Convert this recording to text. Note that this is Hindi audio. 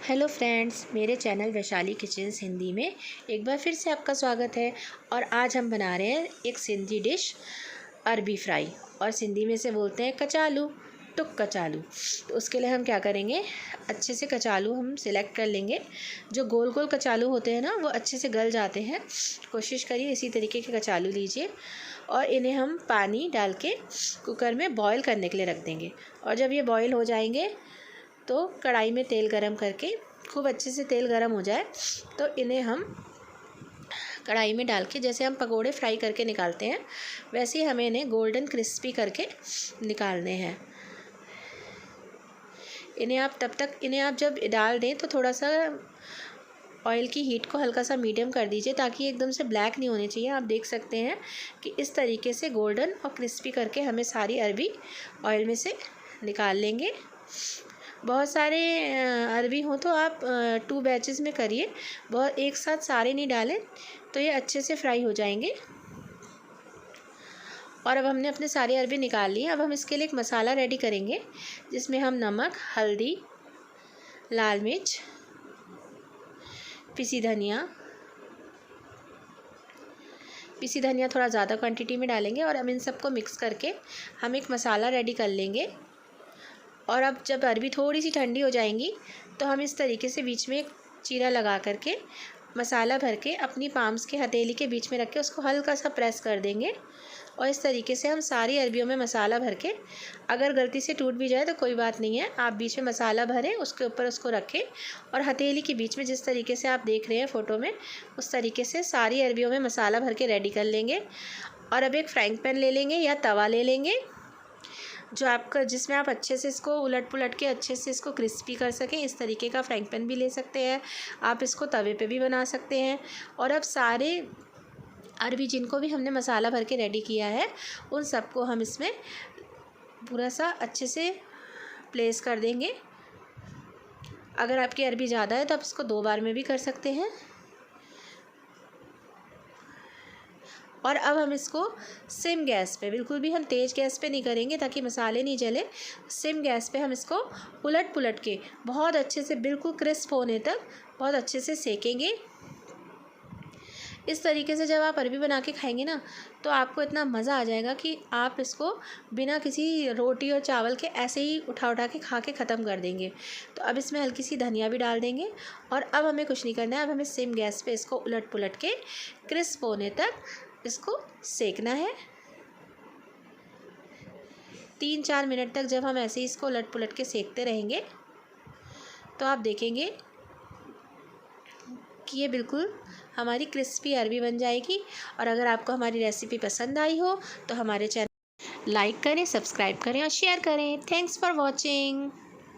हेलो फ्रेंड्स, मेरे चैनल वैशाली किचन्स हिंदी में एक बार फिर से आपका स्वागत है। और आज हम बना रहे हैं एक सिंधी डिश, अरबी फ्राई, और सिंधी में से बोलते हैं कचालू, टुक कचालू। तो उसके लिए हम क्या करेंगे, अच्छे से कचालू हम सिलेक्ट कर लेंगे। जो गोल गोल कचालू होते हैं ना, वो अच्छे से गल जाते हैं। कोशिश करिए इसी तरीके के कचालू लीजिए, और इन्हें हम पानी डाल के कुकर में बॉईल करने के लिए रख देंगे। और जब ये बॉईल हो जाएंगे तो कढ़ाई में तेल गरम करके, खूब अच्छे से तेल गरम हो जाए तो इन्हें हम कढ़ाई में डाल के, जैसे हम पकोड़े फ्राई करके निकालते हैं वैसे ही हमें इन्हें गोल्डन क्रिस्पी करके निकालने हैं। इन्हें आप जब डाल दें तो थोड़ा सा ऑयल की हीट को हल्का सा मीडियम कर दीजिए, ताकि एकदम से ब्लैक नहीं होने चाहिए। आप देख सकते हैं कि इस तरीके से गोल्डन और क्रिस्पी करके हमें सारी अरबी ऑयल में से निकाल लेंगे। बहुत सारे अरबी हों तो आप 2 बैचेस में करिए, बहुत एक साथ सारे नहीं डालें तो ये अच्छे से फ्राई हो जाएंगे। और अब हमने अपने सारे अरबी निकाल लिए। अब हम इसके लिए एक मसाला रेडी करेंगे, जिसमें हम नमक, हल्दी, लाल मिर्च, पिसी धनिया थोड़ा ज़्यादा क्वांटिटी में डालेंगे। और अब इन सबको मिक्स करके हम एक मसाला रेडी कर लेंगे। और अब जब अरबी थोड़ी सी ठंडी हो जाएंगी तो हम इस तरीके से बीच में एक चीरा लगा करके मसाला भर के अपनी पाम्स के हथेली के बीच में रख के उसको हल्का सा प्रेस कर देंगे। और इस तरीके से हम सारी अरबियों में मसाला भर के, अगर गलती से टूट भी जाए तो कोई बात नहीं है, आप बीच में मसाला भरें, उसके ऊपर उसको रखें और हथेली के बीच में, जिस तरीके से आप देख रहे हैं फ़ोटो में, उस तरीके से सारी अरबियों में मसाला भर के रेडी कर लेंगे। और अब एक फ्राइंग पैन ले लेंगे या तवा ले लेंगे, जिसमें आप अच्छे से इसको उलट पुलट के अच्छे से इसको क्रिस्पी कर सकें। इस तरीके का फ्राइंग पैन भी ले सकते हैं आप, इसको तवे पे भी बना सकते हैं। और अब सारे अरबी जिनको भी हमने मसाला भर के रेडी किया है, उन सबको हम इसमें पूरा सा अच्छे से प्लेस कर देंगे। अगर आपकी अरबी ज़्यादा है तो आप इसको 2 बार में भी कर सकते हैं। और अब हम इसको सिम गैस पे, बिल्कुल भी हम तेज़ गैस पे नहीं करेंगे ताकि मसाले नहीं जले। सिम गैस पे हम इसको उलट पुलट के बहुत अच्छे से, बिल्कुल क्रिस्प होने तक बहुत अच्छे से सेकेंगे। इस तरीके से जब आप अरबी बना के खाएंगे ना, तो आपको इतना मज़ा आ जाएगा कि आप इसको बिना किसी रोटी और चावल के ऐसे ही उठा उठा के खा के ख़त्म कर देंगे। तो अब इसमें हल्की सी धनिया भी डाल देंगे। और अब हमें कुछ नहीं करना है, अब हमें सिम गैस पे इसको उलट पुलट के क्रिस्प होने तक इसको सेकना है। 3-4 मिनट तक जब हम ऐसे ही इसको उलट पुलट के सेकते रहेंगे तो आप देखेंगे कि ये बिल्कुल हमारी क्रिस्पी अरबी बन जाएगी। और अगर आपको हमारी रेसिपी पसंद आई हो तो हमारे चैनल लाइक करें, सब्सक्राइब करें और शेयर करें। Thanks for watching.